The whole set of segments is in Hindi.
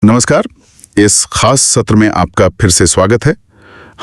नमस्कार। इस खास सत्र में आपका फिर से स्वागत है।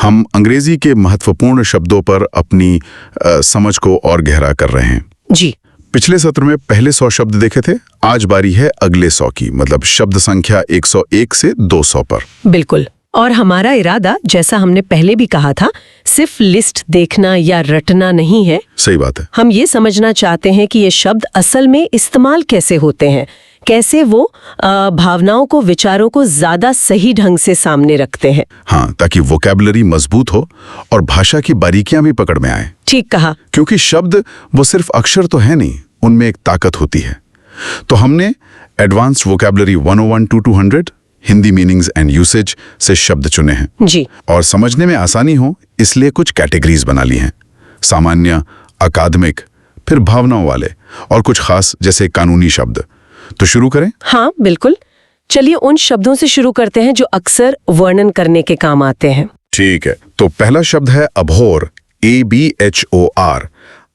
हम अंग्रेजी के महत्वपूर्ण शब्दों पर अपनी समझ को और गहरा कर रहे हैं। जी। पिछले सत्र में पहले 100 शब्द देखे थे। आज बारी है अगले 100 की, मतलब शब्द संख्या 101 से 200 पर। बिल्कुल। और हमारा इरादा, जैसा हमने पहले भी कहा था, सिर्फ लिस्ट देखना या रटना नहीं है। सही बात है। हम ये समझना चाहते हैं कि ये शब्द असल में इस्तेमाल कैसे होते हैं, कैसे वो भावनाओं को, विचारों को ज्यादा सही ढंग से सामने रखते हैं। हाँ, ताकि वोकैबुलरी मजबूत हो और भाषा की बारीकियां भी पकड़ में आए। ठीक कहा। क्योंकि शब्द वो सिर्फ अक्षर तो है नहीं, उनमें एक ताकत होती है। तो हमने advanced vocabulary 101 to 200 Hindi meanings and usage से शब्द चुने हैं जी। और समझने में आसानी हो इसलिए कुछ कैटेगरीज बना ली हैं। सामान्य, अकादमिक, फिर भावनाओं वाले और कुछ खास जैसे कानूनी शब्द। तो शुरू करें? हाँ बिल्कुल। चलिए उन शब्दों से शुरू करते हैं जो अक्सर वर्णन करने के काम आते हैं। ठीक है। तो पहला शब्द है अभोर, ABHOR।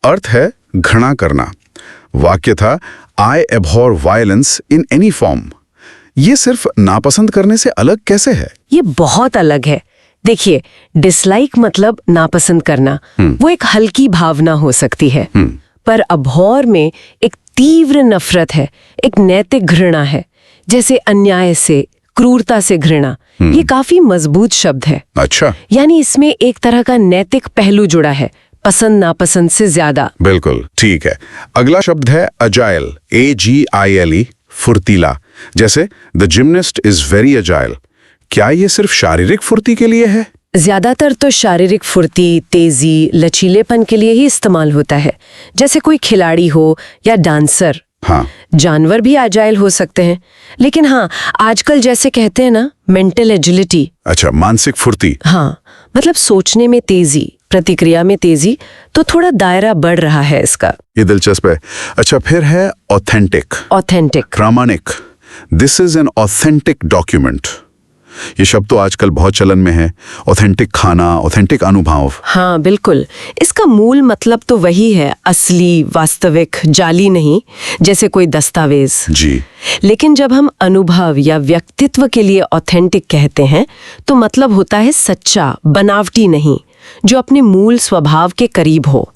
अर्थ है घृणा करना। वाक्य था आई एबहॉर वायलेंस इन एनी फॉर्म। ये सिर्फ नापसंद करने से अलग कैसे है? ये बहुत अलग है। देखिए, डिसलाइक मतलब नापसंद करना, वो एक हल्की भावना हो सकती है, पर अभौर में एक तीव्र नफरत है, एक नैतिक घृणा है, जैसे अन्याय से, क्रूरता से घृणा। ये काफी मजबूत शब्द है। अच्छा। यानी इसमें एक तरह का नैतिक पहलू जुड़ा है, पसंद नापसंद से ज्यादा। बिल्कुल ठीक है। अगला शब्द है अजाइल, AGILE, फुर्तीला। जैसे the gymnast is very agile. क्या ये सिर्फ शारीरिक फुर्ती के लिए है? ज्यादातर तो शारीरिक फुर्ती, तेजी, लचीलेपन के लिए ही इस्तेमाल होता है, जैसे कोई खिलाड़ी हो या डांसर। हाँ। जानवर भी अजाइल हो सकते हैं, लेकिन हाँ, आजकल जैसे कहते हैं ना, मेंटल एजिलिटी। अच्छा, मानसिक फुर्ती। हाँ, मतलब सोचने में तेजी, प्रतिक्रिया में तेजी, तो थोड़ा दायरा बढ़ रहा है इसका। ये दिलचस्प है। अच्छा, फिर है ऑथेंटिक, ऑथेंटिक, प्रामाणिक। This is an authentic document. ये शब्द तो आजकल बहुत चलन में है। ऑथेंटिक खाना, ऑथेंटिक अनुभव। हाँ बिल्कुल। इसका मूल मतलब तो वही है, असली, वास्तविक, जाली नहीं, जैसे कोई दस्तावेज। जी। लेकिन जब हम अनुभव या व्यक्तित्व के लिए ऑथेंटिक कहते हैं, तो मतलब होता है सच्चा, बनावटी नहीं, जो अपने मूल स्वभाव के करीब हो।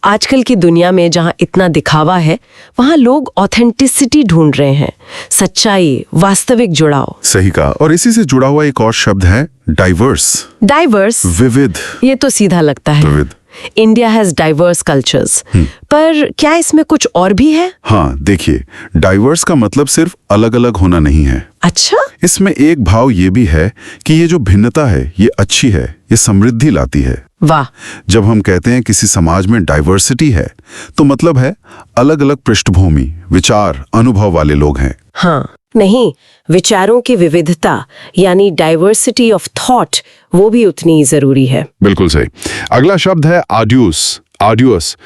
आजकल की दुनिया में जहाँ इतना दिखावा है, वहाँ लोग ऑथेंटिसिटी ढूंढ रहे हैं, सच्चाई, वास्तविक जुड़ाव। सही कहा। और इसी से जुड़ा हुआ एक और शब्द है डाइवर्स। डाइवर्स, विविध। ये तो सीधा लगता है। विविध। इंडिया हैज डाइवर्स कल्चर्स, पर क्या इसमें कुछ और भी है? हाँ, देखिए, डाइवर्स का मतलब सिर्फ अलग अलग होना नहीं है। अच्छा। इसमें एक भाव ये भी है कि ये जो भिन्नता है ये अच्छी है, ये समृद्धि लाती है। वाह। जब हम कहते हैं किसी समाज में डाइवर्सिटी है, तो मतलब है अलग अलग पृष्ठभूमि, विचार, अनुभव वाले लोग हैं। हाँ, नहीं, विचारों की विविधता यानी डाइवर्सिटी ऑफ थॉट, वो भी उतनी ही जरूरी है। बिल्कुल सही। अगला शब्द है आर्ड्यूस, आर्ड्यूअस,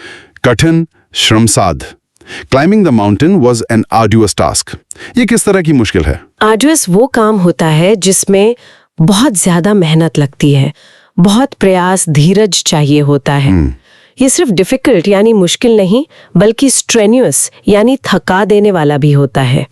कठिन, श्रमसाध। Climbing the mountain was an arduous task. ये किस तरह की मुश्किल है? आर्ड्यूअस वो काम होता है जिसमें बहुत ज्यादा मेहनत लगती है, बहुत प्रयास, धीरज चाहिए होता है। ये सिर्फ डिफिकल्ट यानी मुश्किल नहीं, बल्कि स्ट्रेन्यूअस यानी थका देने वाला भी होता है।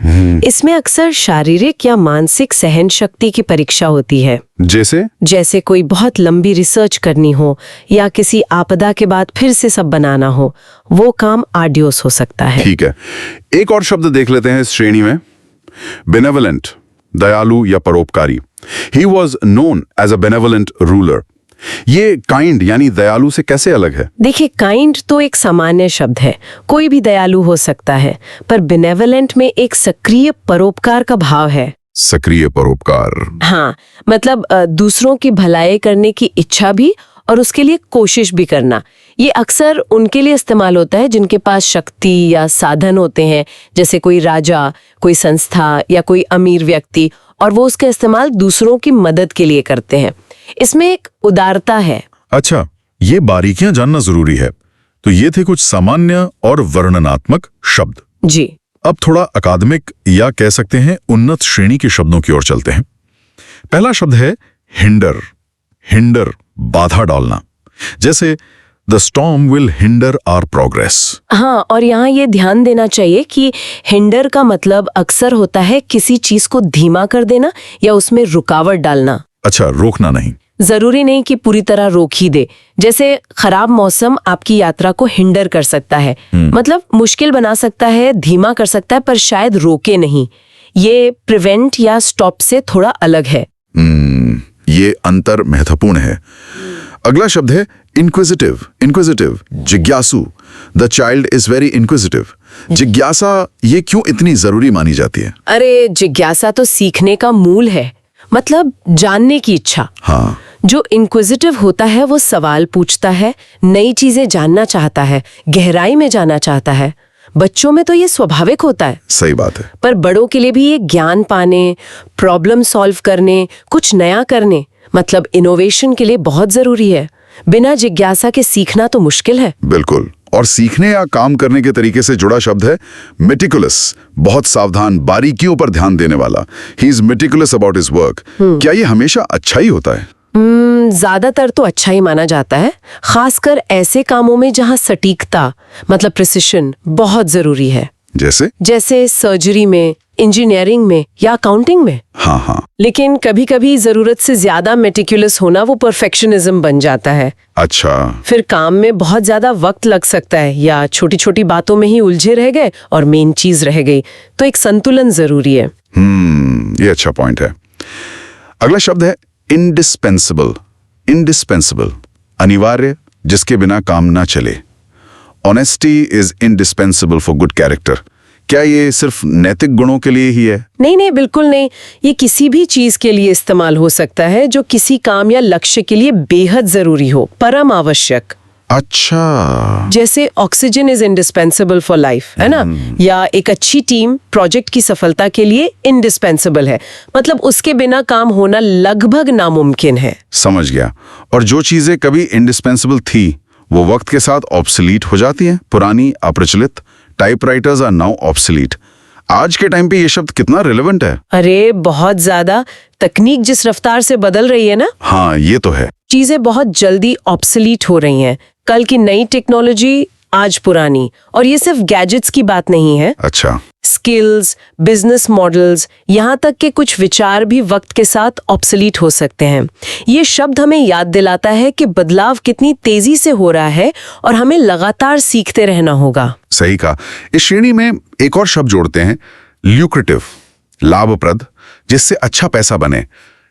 इसमें अक्सर शारीरिक या मानसिक सहन शक्ति की परीक्षा होती है। जैसे कोई बहुत लंबी रिसर्च करनी हो या किसी आपदा के बाद फिर से सब बनाना हो, वो काम आर्ड्यूअस हो सकता है। ठीक है। एक और शब्द देख लेते हैं इस श्रेणी में, बेनेवलेंट, दयालु या परोपकारी। He was known as a benevolent ruler. ये काइंड यानी दयालु से कैसे अलग है? देखिए, काइंड तो एक सामान्य शब्द है, कोई भी दयालु हो सकता है, पर बेनेवलेंट में एक सक्रिय परोपकार का भाव है। सक्रिय परोपकार। हाँ, मतलब दूसरों की भलाई करने की इच्छा भी और उसके लिए कोशिश भी करना। ये अक्सर उनके लिए इस्तेमाल होता है जिनके पास शक्ति या साधन होते हैं, जैसे कोई राजा, कोई संस्था या कोई अमीर व्यक्ति, और वो उसका इस्तेमाल दूसरों की मदद के लिए करते हैं। इसमें एक उदारता है। अच्छा, ये बारीकियां जानना जरूरी है। तो ये थे कुछ सामान्य और वर्णनात्मक शब्द। जी। अब थोड़ा अकादमिक या कह सकते हैं उन्नत श्रेणी के शब्दों की ओर चलते हैं। पहला शब्द है हिंडर। हिंडर, बाधा डालना। जैसे the storm will hinder our progress. हाँ, और यहाँ ये ध्यान देना चाहिए कि हिंडर का मतलब अक्सर होता है किसी चीज को धीमा कर देना या उसमें रुकावट डालना। अच्छा, रोकना नहीं। जरूरी नहीं कि पूरी तरह रोक ही दे। जैसे खराब मौसम आपकी यात्रा को हिंडर कर सकता है, मतलब मुश्किल बना सकता है, धीमा कर सकता है, पर शायद रोके नहीं। ये प्रिवेंट या स्टॉप से थोड़ा अलग है। ये अंतर महत्वपूर्ण है। अगला शब्द है इंक्विजिटिव। इंक्विजिटिव, जिज्ञासु। The child is very inquisitive. जिज्ञासा ये क्यों इतनी जरूरी मानी जाती है? अरे, जिज्ञासा तो सीखने का मूल है, मतलब जानने की इच्छा। हाँ, जो इंक्विजिटिव होता है वो सवाल पूछता है, नई चीजें जानना चाहता है, गहराई में जाना चाहता है। बच्चों में तो ये स्वाभाविक होता है, सही बात है। पर बड़ों के लिए भी ये ज्ञान पाने, प्रॉब्लम सॉल्व करने, कुछ नया करने, मतलब इनोवेशन के लिए बहुत जरूरी है। बिना जिज्ञासा के सीखना तो मुश्किल है। बिल्कुल। और सीखने या काम करने के तरीके से जुड़ा शब्द है मेटिकुलस। बहुत सावधान, बारीकियों पर ध्यान देने वाला। He is meticulous about his work. क्या ये हमेशा अच्छा ही होता है? ज्यादातर तो अच्छा ही माना जाता है, खासकर ऐसे कामों में जहां सटीकता, मतलब प्रिसिशन, बहुत जरूरी है। जैसे सर्जरी में, इंजीनियरिंग में या अकाउंटिंग में। हाँ हाँ। लेकिन कभी कभी जरूरत से ज्यादा मेटिकुलस होना वो परफेक्शनिज्म बन जाता है। अच्छा। फिर काम में बहुत ज्यादा वक्त लग सकता है या छोटी छोटी बातों में ही उलझे रह गए और मेन चीज रह गई। तो एक संतुलन जरूरी है। ये अच्छा पॉइंट है। अगला शब्द है इंडिस्पेंसिबल। इंडिस्पेंसिबल, अनिवार्य, जिसके बिना काम ना चले। Honesty is indispensable for good character. क्या ये सिर्फ नैतिक गुणों के लिए ही है? नहीं, बिल्कुल नहीं। ये किसी भी चीज के लिए इस्तेमाल हो सकता है जो किसी काम या लक्ष्य के लिए बेहद जरूरी हो, परम आवश्यक। अच्छा। जैसे oxygen is indispensable for life, है ना? या एक अच्छी टीम प्रोजेक्ट की सफलता के लिए इंडिस्पेंसिबल है, मतलब उसके बिना काम होना लगभग नामुमकिन है। समझ गया। और जो चीजें कभी इंडिस्पेंसिबल थी वो वक्त के साथ ऑब्सोलीट हो जाती हैं, पुरानी, अप्रचलित। Typewriters are now obsolete. आज के टाइम पे ये शब्द कितना रिलेवेंट है? अरे, बहुत ज्यादा। तकनीक जिस रफ्तार से बदल रही है ना, हाँ ये तो है। चीजें बहुत जल्दी ऑब्सोलीट हो रही हैं। कल की नई टेक्नोलॉजी आज पुरानी। और ये सिर्फ गैजेट्स की बात नहीं है। अच्छा। स्किल्स, बिजनेस मॉडल्स, यहाँ तक के कुछ विचार भी वक्त के साथ ऑब्सोलीट हो सकते हैं। ये शब्द हमें याद दिलाता है कि बदलाव कितनी तेजी से हो रहा है और हमें लगातार सीखते रहना होगा। सही कहा। इस श्रेणी में एक और शब्द जोड़ते हैं, ल्यूक्रेटिव, लाभप्रद, जिससे अच्छा पैसा बने।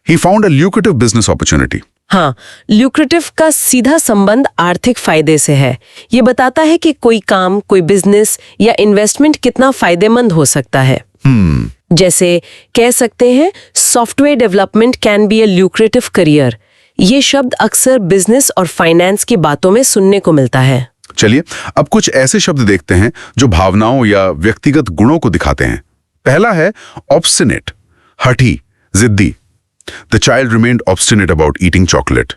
He found a lucrative business opportunity. हाँ, ल्यूक्रेटिव का सीधा संबंध आर्थिक फायदे से है। ये बताता है कि कोई काम, कोई बिजनेस या इन्वेस्टमेंट कितना फायदेमंद हो सकता है। जैसे कह सकते हैं, software development can be a lucrative career. ये शब्द अक्सर बिजनेस और फाइनेंस की बातों में सुनने को मिलता है। चलिए अब कुछ ऐसे शब्द देखते हैं जो भावनाओं या व्यक्तिगत गुणों को दिखाते हैं। पहला है ऑब्स्टिनेट, हठी, जिद्दी। The child remained obstinate about eating chocolate.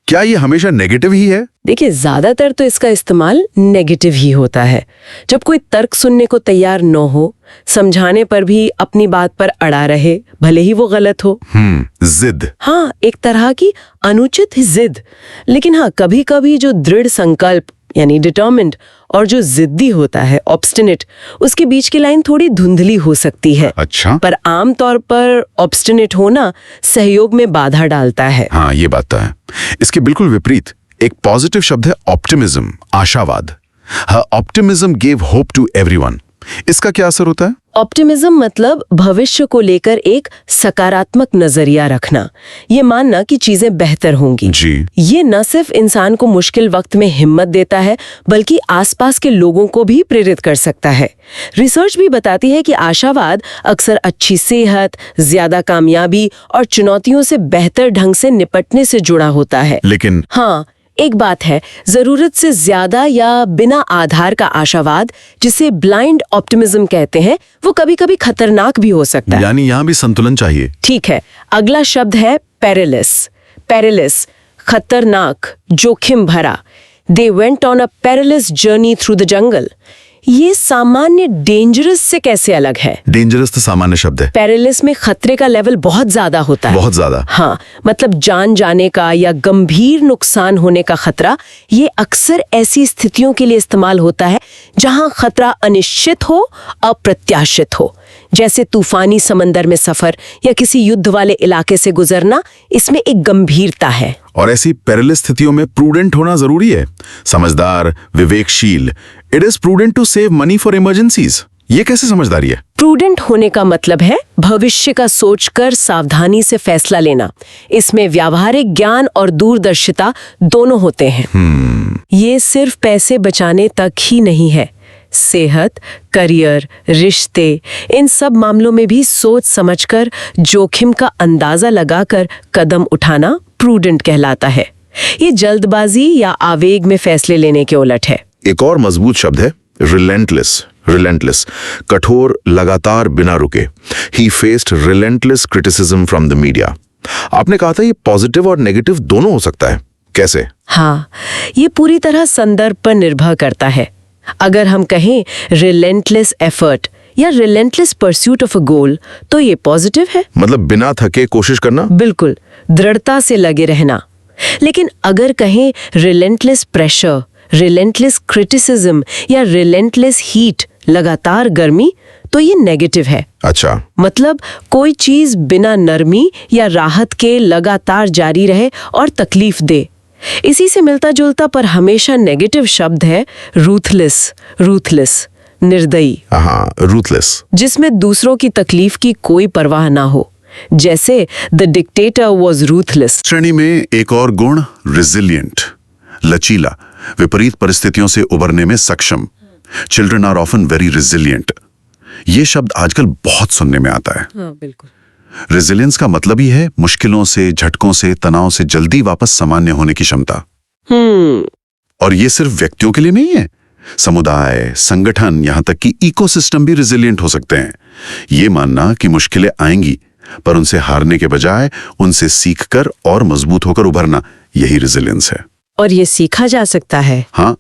क्या ये हमेशा नेगेटिव ही है? देखिए, ज्यादातर तो इसका इस्तेमाल नेगेटिव ही होता है। जब कोई तर्क सुनने को तैयार न हो, समझाने पर भी अपनी बात पर अड़ा रहे, भले ही वो गलत हो। जिद। हाँ, एक तरह की अनुचित जिद। लेकिन हाँ, कभी कभी जो दृढ़ संकल्प यानी डिटर्मिन्ड और जो जिद्दी होता है ऑब्स्टिनेट, उसके बीच की लाइन थोड़ी धुंधली हो सकती है। अच्छा। पर आमतौर पर ऑब्स्टिनेट होना सहयोग में बाधा डालता है। हाँ ये बात तो है। इसके बिल्कुल विपरीत एक पॉजिटिव शब्द है ऑप्टिमिज्म, आशावाद। Optimism give hope to everyone. इसका क्या असर होता है? ऑप्टिमिज्म मतलब भविष्य को लेकर एक सकारात्मक नजरिया रखना, ये मानना कि चीजें बेहतर होंगी। जी। ये न सिर्फ इंसान को मुश्किल वक्त में हिम्मत देता है, बल्कि आसपास के लोगों को भी प्रेरित कर सकता है। रिसर्च भी बताती है कि आशावाद अक्सर अच्छी सेहत, ज्यादा कामयाबी और चुनौतियों से बेहतर ढंग से निपटने से जुड़ा होता है। लेकिन हाँ, एक बात है, जरूरत से ज्यादा या बिना आधार का आशावाद, जिसे ब्लाइंड ऑप्टिमिज्म कहते हैं, वो कभी कभी खतरनाक भी हो सकता है। यानी यहाँ भी संतुलन चाहिए। ठीक है। अगला शब्द है पेरिलस। पेरिलस, खतरनाक, जोखिम भरा। They went on a perilous journey through the jungle. ये सामान्य डेंजरस से कैसे अलग है? डेंजरस तो सामान्य शब्द है, पेरिलस में खतरे का लेवल बहुत ज्यादा होता है। बहुत ज्यादा। हाँ, मतलब जान जाने का या गंभीर नुकसान होने का खतरा, ये अक्सर ऐसी स्थितियों के लिए इस्तेमाल होता है जहां खतरा अनिश्चित हो, अप्रत्याशित हो, जैसे तूफानी समंदर में सफर या किसी युद्ध वाले इलाके से गुजरना। इसमें एक गंभीरता है। और ऐसी पेरिलस स्थितियों में प्रूडेंट होना जरूरी है, समझदार, विवेकशील। It is prudent to save money for emergencies. ये कैसे समझदारी है? प्रूडेंट होने का मतलब है भविष्य का सोचकर सावधानी से फैसला लेना। इसमें व्यावहारिक ज्ञान और दूरदर्शिता दोनों होते हैं। ये सिर्फ पैसे बचाने तक ही नहीं है, सेहत, करियर, रिश्ते, इन सब मामलों में भी सोच समझकर, जोखिम का अंदाजा लगाकर कदम उठाना प्रूडेंट कहलाता है। ये जल्दबाजी या आवेग में फैसले लेने के उलट है। एक और मजबूत शब्द है रिलेंटलेस। रिलेंटलेस, कठोर, लगातार, बिना रुके। ही faced relentless criticism from the media. आपने कहा था ये पॉजिटिव और नेगेटिव दोनों हो सकता है, कैसे? हाँ, ये पूरी तरह संदर्भ पर निर्भर करता है। अगर हम कहें रिलेंटलेस एफर्ट या रिलेंटलेस परस्यूट ऑफ अ गोल, तो ये पॉजिटिव है। मतलब बिना थके कोशिश करना? बिल्कुल, दृढ़ता से लगे रहना। लेकिन अगर कहें रिलेंटलेस प्रेशर, रिलेंटलेस क्रिटिसिज्म या रिलेंटलेस हीट, लगातार गर्मी, तो ये नेगेटिव है। अच्छा, मतलब कोई चीज बिना नरमी या राहत के लगातार जारी रहे और तकलीफ दे। इसी से मिलता जुलता पर हमेशा नेगेटिव शब्द है रूथलेस। रूथलेस, निर्दयी। हाँ, रूथलेस, जिसमें दूसरों की तकलीफ की कोई परवाह ना हो, जैसे द डिक्टेटर वॉज रूथलेस। श्रेणी में एक और गुण रिजिलियंट, लचीला, विपरीत परिस्थितियों से उबरने में सक्षम। Children are often very resilient. ये शब्द आजकल बहुत सुनने में आता है। हाँ, बिल्कुल। रेजिलियंस का मतलब ही है मुश्किलों से, झटकों से, तनाव से जल्दी वापस सामान्य होने की क्षमता। और ये सिर्फ व्यक्तियों के लिए नहीं है, समुदाय, संगठन, यहां तक कि इकोसिस्टम भी रेजिलियंट हो सकते हैं। ये मानना कि मुश्किलें आएंगी, पर उनसे हारने के बजाय उनसे सीखकर और मजबूत होकर उभरना, यही रेजिलियंस है। और ये सीखा जा सकता है। हाँ,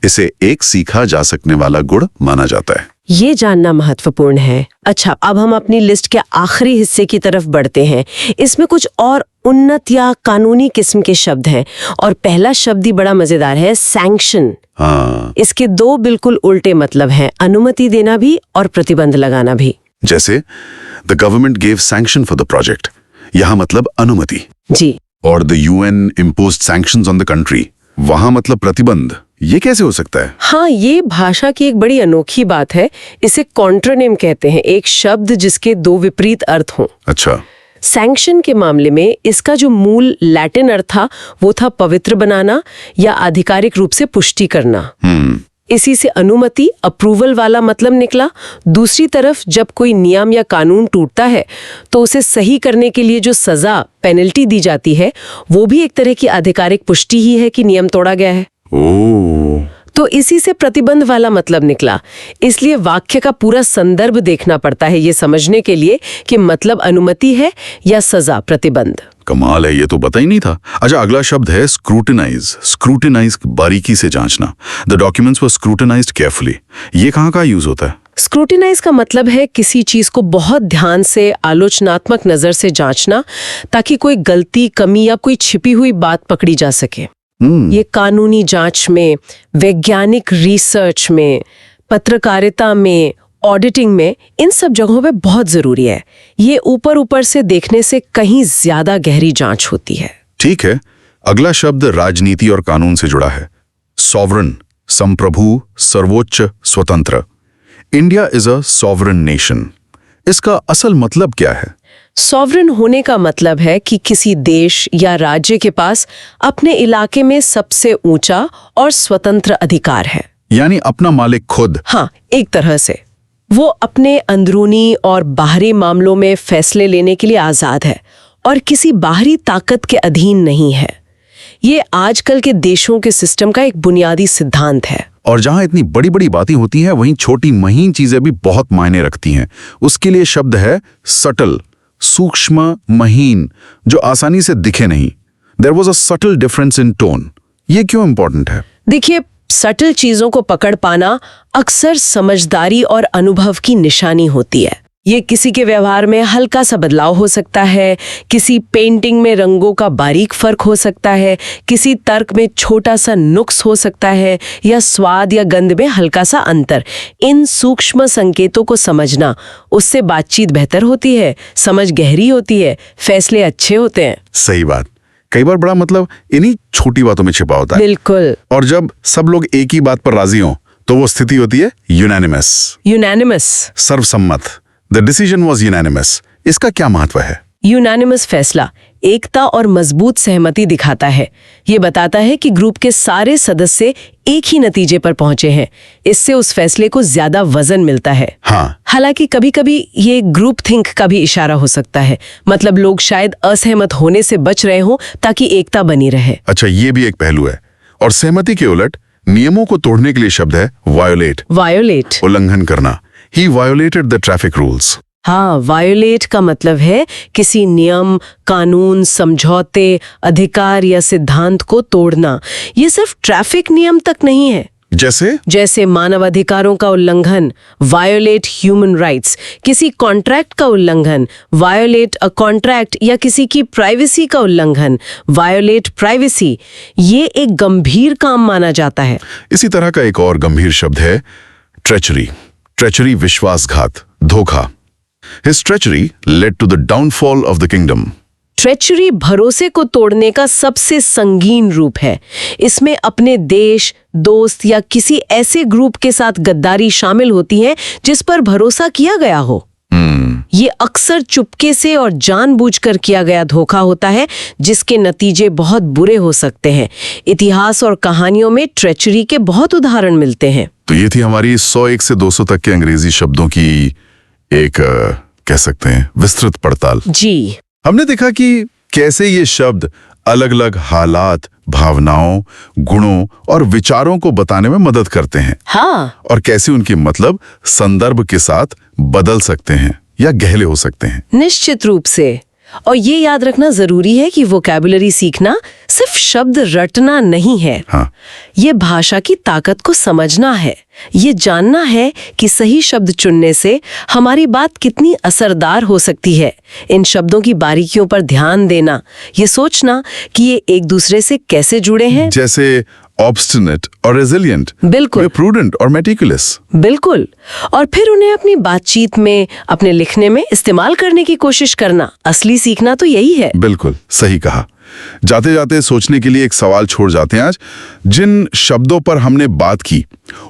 इसे एक सीखा जा सकने वाला गुण माना जाता है। ये जानना महत्वपूर्ण है। अच्छा, अब हम अपनी लिस्ट के आखिरी हिस्से की तरफ बढ़ते हैं। इसमें कुछ और उन्नत या कानूनी किस्म के शब्द हैं, और पहला शब्द ही बड़ा मजेदार है, सैंक्शन। हाँ, इसके दो बिल्कुल उल्टे मतलब हैं, अनुमति देना भी और प्रतिबंध लगाना भी। जैसे the government gave sanction for the project, यहां मतलब अनुमति। जी। और the UN imposed sanctions on the country, वहां मतलब प्रतिबंध। ये कैसे हो सकता है? हाँ, ये भाषा की एक बड़ी अनोखी बात है। इसे कॉन्ट्रोनिम कहते हैं, एक शब्द जिसके दो विपरीत अर्थ हों। अच्छा, सैंक्शन के मामले में इसका जो मूल लैटिन अर्थ था वो था पवित्र बनाना या आधिकारिक रूप से पुष्टि करना। इसी से अनुमति, अप्रूवल वाला मतलब निकला। दूसरी तरफ जब कोई नियम या कानून टूटता है तो उसे सही करने के लिए जो सजा, पेनल्टी दी जाती है, वो भी एक तरह की आधिकारिक पुष्टि ही है कि नियम तोड़ा गया है। ओह, तो इसी से प्रतिबंध वाला मतलब निकला। इसलिए वाक्य का पूरा संदर्भ देखना पड़ता है ये समझने के लिए कि मतलब अनुमति है या सजा, प्रतिबंध। कमाल है, ये तो पता ही नहीं था। अच्छा, अगला शब्द है स्क्रूटिनाइज। स्क्रूटिनाइज, बारीकी से जांचना। The documents were scrutinised carefully. ये कहाँ का यूज होता है? स्क्रूटिनाइज का मतलब है किसी चीज को बहुत ध्यान से, आलोचनात्मक नजर से जांचना, ताकि कोई गलती, कमी या कोई छिपी हुई बात पकड़ी जा सके। ये कानूनी जांच में, वैज्ञानिक रिसर्च में, पत्रकारिता में, ऑडिटिंग में, इन सब जगहों पे बहुत जरूरी है। ये ऊपर ऊपर से देखने से कहीं ज्यादा गहरी जांच होती है। ठीक है, अगला शब्द राजनीति और कानून से जुड़ा है। सॉवरन, संप्रभु, सर्वोच्च, स्वतंत्र। India is a sovereign nation. इसका असल मतलब क्या है? सॉवरन होने का मतलब है कि किसी देश या राज्य के पास अपने इलाके में सबसे ऊंचा और स्वतंत्र अधिकार है। यानी अपना मालिक खुद। हाँ, एक तरह से वो अपने अंदरूनी और बाहरी मामलों में फैसले लेने के लिए आजाद है और किसी बाहरी ताकत के अधीन नहीं है। ये आजकल के देशों के सिस्टम का एक बुनियादी सिद्धांत है। और जहां इतनी बड़ी बड़ी बातें होती हैं, वहीं छोटी महीन चीजें भी बहुत मायने रखती हैं। उसके लिए शब्द है सटल, सूक्ष्म, महीन, जो आसानी से दिखे नहीं। There was a subtle difference in tone. ये क्यों इंपॉर्टेंट है? देखिए, सटल चीजों को पकड़ पाना अक्सर समझदारी और अनुभव की निशानी होती है। ये किसी के व्यवहार में हल्का सा बदलाव हो सकता है, किसी पेंटिंग में रंगों का बारीक फर्क हो सकता है, किसी तर्क में छोटा सा नुक्स हो सकता है, या स्वाद या गंध में हल्का सा अंतर। इन सूक्ष्म संकेतों को समझना, उससे बातचीत बेहतर होती है, समझ गहरी होती है, फैसले अच्छे होते हैं। सही बात। कई बार बड़ा मतलब इन्हीं छोटी बातों में छिपा होता है। बिल्कुल। और जब सब लोग एक ही बात पर राजी हों तो वो स्थिति होती है यूनानिमस, सर्वसम्मत। The decision was unanimous. इसका क्या महत्व है? यूनानिमस फैसला एकता और मजबूत सहमति दिखाता है। ये बताता है कि ग्रुप के सारे सदस्य एक ही नतीजे पर पहुंचे हैं। इससे उस फैसले को ज्यादा वजन मिलता है। हाँ। हालांकि कभी-कभी ये ग्रुप थिंक का भी इशारा हो सकता है। मतलब लोग शायद असहमत होने से बच रहे हों ताकि एकता बनी रहे। अच्छा, ये भी एक पहलू है। और सहमति के उलट नियमों को तोड़ने के लिए शब्द है वायोलेट, उल्लंघन करना। ही वायोलेटेड द ट्रैफिक रूल्स। हाँ, वायोलेट का मतलब है किसी नियम, कानून, समझौते, अधिकार या सिद्धांत को तोड़ना। ये सिर्फ ट्रैफिक नियम तक नहीं है। जैसे मानवाधिकारों का उल्लंघन, वायोलेट ह्यूमन राइट्स, किसी कॉन्ट्रैक्ट का उल्लंघन, वायोलेट अ कॉन्ट्रैक्ट, या किसी की प्राइवेसी का उल्लंघन, वायोलेट प्राइवेसी। ये एक गंभीर काम माना जाता है। इसी तरह का एक और गंभीर शब्द है ट्रेचरी, विश्वासघात, धोखा। His treachery led to the downfall of the kingdom. Treachery भरोसे को तोड़ने का सबसे संगीन रूप है। इसमें अपने देश, दोस्त या किसी ऐसे ग्रुप के साथ गद्दारी शामिल होती है जिस पर भरोसा किया गया हो। ये अक्सर चुपके से और जानबूझकर किया गया धोखा होता है, जिसके नतीजे बहुत बुरे हो सकते हैं। इतिहास और कहानियों में ट्रेचरी के बहुत उदाहरण मिलते हैं। तो ये थी हमारी 101 से 200 तक के अंग्रेजी शब्दों की एक कह सकते हैं विस्तृत पड़ताल। जी, हमने देखा कि कैसे ये शब्द अलग अलग हालात, भावनाओं, गुणों और विचारों को बताने में मदद करते हैं। हाँ, और कैसे उनके मतलब संदर्भ के साथ बदल सकते हैं या गहरे हो सकते हैं। निश्चित रूप से। और ये याद रखना जरूरी है कि वोकैबुलरी सीखना सिर्फ शब्द रटना नहीं है। हाँ। ये भाषा की ताकत को समझना है। ये जानना है कि सही शब्द चुनने से हमारी बात कितनी असरदार हो सकती है। इन शब्दों की बारीकियों पर ध्यान देना, ये सोचना कि ये एक दूसरे से कैसे जुड़े हैं। जैसे ऑब्स्टिनेट और रेजिलिएंट, बिल्कुल, प्रूडेंट और मेटिकुलस। बिल्कुल। और फिर उन्हें अपनी बातचीत में, अपने लिखने में इस्तेमाल करने की कोशिश करना। असली सीखना तो यही है। बिल्कुल सही कहा। जाते जाते सोचने के लिए एक सवाल छोड़ जाते हैं आज। जिन शब्दों पर हमने बात की,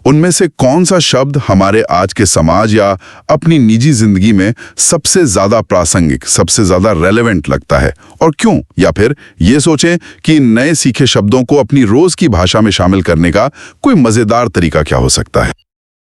उनमें से कौन सा शब्द हमारे आज के समाज या अपनी निजी जिंदगी में सबसे ज्यादा प्रासंगिक, सबसे ज्यादा रेलेवेंट लगता है और क्यों? या फिर ये सोचें कि नए सीखे शब्दों को अपनी रोज की भाषा में शामिल करने का कोई मजेदार तरीका क्या हो सकता है।